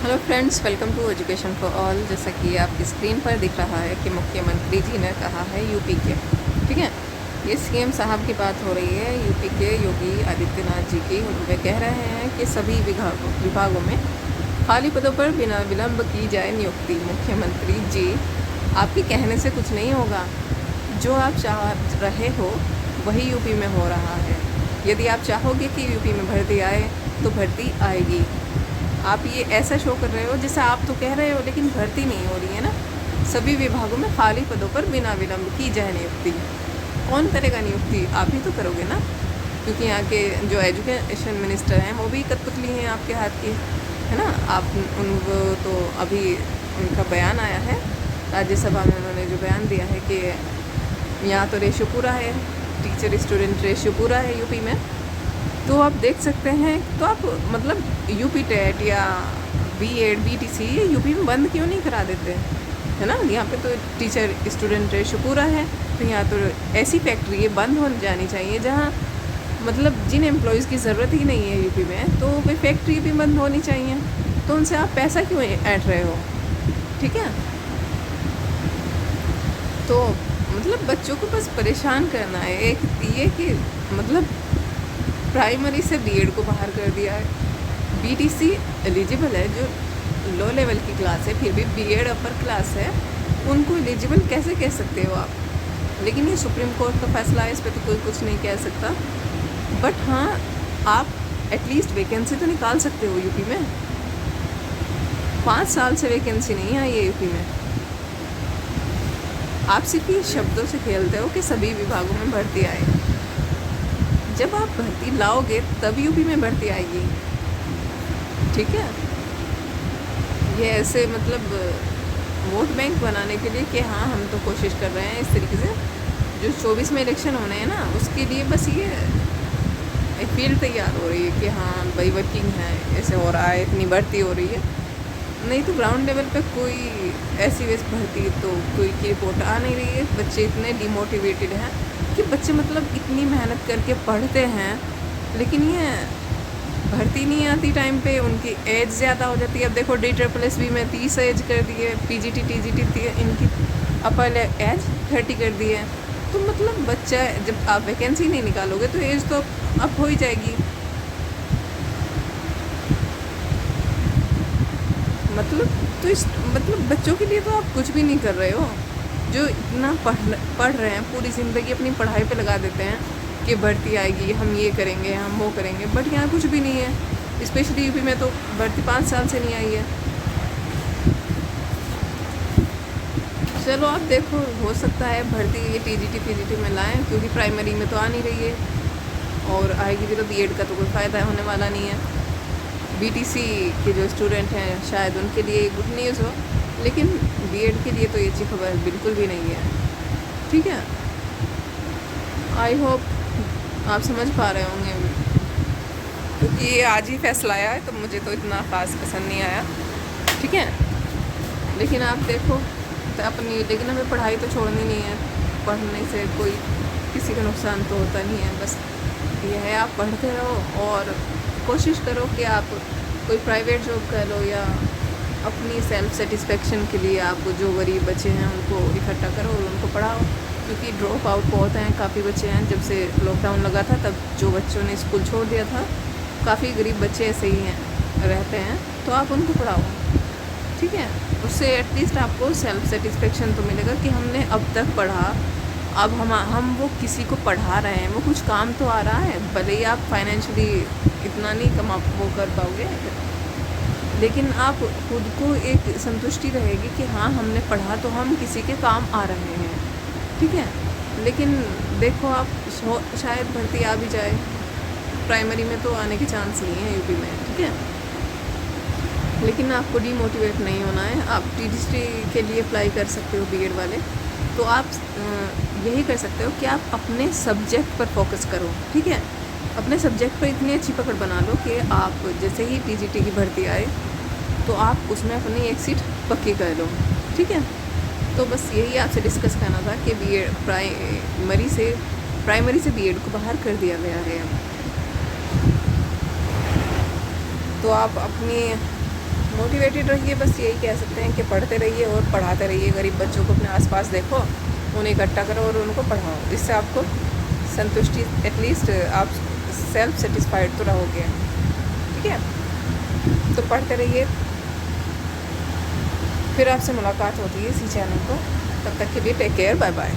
Hello friends, welcome to Education for All. जैसा कि आपकी स्क्रीन पर दिख रहा है कि मुख्यमंत्री जी ने कहा है यूपी के, ठीक है, ये सीएम साहब की बात हो रही है यूपी के योगी आदित्यनाथ जी की। वे कह रहे हैं कि सभी विभागों में खाली पदों पर बिना विलंब की जाए नियुक्ति। मुख्यमंत्री जी, आपके कहने से कुछ नहीं होगा। जो आप चाह रहे हो वही यूपी में हो रहा है। यदि आप चाहोगे कि यूपी में भर्ती आए तो भर्ती आएगी। आप ये ऐसा शो कर रहे हो जैसा आप तो कह रहे हो, लेकिन भर्ती नहीं हो रही है ना। सभी विभागों में खाली पदों पर बिना विलंब की जाए नियुक्ति। कौन करेगा नियुक्ति? आप ही तो करोगे ना, क्योंकि यहाँ के जो एजुकेशन मिनिस्टर हैं वो भी कठपुतली हैं आपके हाथ की, है ना। आप उनको तो अभी उनका बयान आया है राज्यसभा में, उन्होंने जो बयान दिया है कि यहाँ तो रेशो पूरा है, टीचर स्टूडेंट रेशो पूरा है यूपी में। तो आप देख सकते हैं, तो आप मतलब यूपी टेट या बीएड बीटीसी ये यूपी में बंद क्यों नहीं करा देते, है ना। यहाँ पे तो टीचर स्टूडेंट रेशो पूरा है, तो यहाँ तो ऐसी फैक्ट्री बंद हो जानी चाहिए जहाँ मतलब जिन एम्प्लॉयज़ की ज़रूरत ही नहीं है यूपी में, तो वे फैक्ट्री भी बंद होनी चाहिए। तो उनसे आप पैसा क्यों ऐंठ रहे हो? ठीक है, तो मतलब बच्चों को बस परेशान करना है। एक ये कि मतलब प्राइमरी से बीएड को बाहर कर दिया है। बीटीसी एलिजिबल है, जो लो लेवल की क्लास है, फिर भी बीएड अपर क्लास है, उनको एलिजिबल कैसे कह सकते हो आप? लेकिन ये सुप्रीम कोर्ट का फैसला है, इस पर तो कोई कुछ नहीं कह सकता। बट हाँ, आप एटलीस्ट वैकेंसी तो निकाल सकते हो यूपी में। 5 साल से वैकेंसी नहीं आई है यूपी में। आप सिर्फ ये शब्दों से खेलते हो कि सभी विभागों में भर्ती आए। जब आप भर्ती लाओगे तब यूपी में भर्ती आएगी, ठीक है। ये ऐसे मतलब वोट बैंक बनाने के लिए कि हाँ हम तो कोशिश कर रहे हैं, इस तरीके से जो 24 में इलेक्शन होने हैं ना, उसके लिए बस ये एक फील्ड तैयार हो रही है कि हाँ भाई वर्किंग है, ऐसे हो रहा है, इतनी भर्ती हो रही है। नहीं तो ग्राउंड लेवल पे कोई ऐसी वैसी भर्ती तो कोई की रिपोर्ट आ नहीं रही है। बच्चे इतने डिमोटिवेटेड हैं कि बच्चे मतलब इतनी मेहनत करके पढ़ते हैं, लेकिन ये भर्ती नहीं आती टाइम पे, उनकी एज ज़्यादा हो जाती है। अब देखो DSSB में 30 एज कर दी है, PGT TGT इनकी अपर एज 30 कर दी है। तो मतलब बच्चा, जब आप वैकेंसी नहीं निकालोगे तो एज तो अप हो ही जाएगी। मतलब तो इस मतलब बच्चों के लिए तो आप कुछ भी नहीं कर रहे हो। जो इतना पढ़ रहे हैं, पूरी ज़िंदगी अपनी पढ़ाई पे लगा देते हैं कि भर्ती आएगी, हम ये करेंगे, हम वो करेंगे, बट यहाँ कुछ भी नहीं है। स्पेशली यूपी में तो भर्ती 5 साल से नहीं आई है। चलो आप देखो, हो सकता है भर्ती ये TGT PGT में लाएँ, क्योंकि प्राइमरी में तो आ नहीं रही है, और आएगी भी तो बीएड का तो कोई फ़ायदा होने वाला नहीं है। बीटीसी के जो स्टूडेंट हैं शायद उनके लिए गुड न्यूज़ हो, लेकिन बीएड के लिए तो ये अच्छी खबर बिल्कुल भी नहीं है, ठीक है। आई होप आप समझ पा रहे होंगे, क्योंकि ये आज ही फैसला आया है तो मुझे तो इतना ख़ास पसंद नहीं आया, ठीक है। लेकिन आप देखो तो अपनी, लेकिन हमें पढ़ाई तो छोड़नी नहीं है। पढ़ने से कोई किसी का नुकसान तो होता नहीं है। बस ये है, आप पढ़ते रहो और कोशिश करो कि आप कोई प्राइवेट जॉब कर लो, या अपनी सेल्फ सेटिस्फेक्शन के लिए आप जो गरीब बच्चे हैं उनको इकट्ठा करो और उनको पढ़ाओ। क्योंकि ड्रॉप आउट बहुत हैं, काफ़ी बच्चे हैं। जब से लॉकडाउन लगा था तब जो बच्चों ने स्कूल छोड़ दिया था, काफ़ी गरीब बच्चे ऐसे ही हैं, रहते हैं, तो आप उनको पढ़ाओ, ठीक है। उससे एटलीस्ट आपको सेल्फ सेटिस्फेक्शन तो मिलेगा कि हमने अब तक पढ़ा, अब हम वो किसी को पढ़ा रहे हैं, वो कुछ काम तो आ रहा है। भले ही आप फाइनेंशियली इतना नहीं कमा वो कर पाओगे, लेकिन आप खुद को एक संतुष्टि रहेगी कि हाँ हमने पढ़ा तो हम किसी के काम आ रहे हैं, ठीक है। लेकिन देखो आप शायद भर्ती आ भी जाए, प्राइमरी में तो आने के चांस नहीं है यूपी में, ठीक है। लेकिन आपको डीमोटिवेट नहीं होना है। आप TGT के लिए अप्लाई कर सकते हो, बीएड वाले। तो आप यही कर सकते हो कि आप अपने सब्जेक्ट पर फोकस करो, ठीक है। अपने सब्जेक्ट पर इतनी अच्छी पकड़ बना लो कि आप जैसे ही TGT की भर्ती आए तो आप उसमें अपनी एक सीट पक्की कर लो, ठीक है। तो बस यही आपसे डिस्कस करना था कि बीएड प्राइमरी से बीएड को बाहर कर दिया गया है। तो आप अपनी मोटिवेटेड रहिए, बस यही कह सकते हैं कि पढ़ते रहिए और पढ़ाते रहिए। गरीब बच्चों को अपने आसपास देखो, उन्हें इकट्ठा करो और उनको पढ़ाओ। इससे आपको संतुष्टि, एटलीस्ट आप सेल्फ सेटिस्फाइड तो रहोगे। ठीक है, तो पढ़ते रहिए। फिर आपसे मुलाकात होती है इसी चैनल पर। तब तक के लिए टेक केयर, बाय बाय।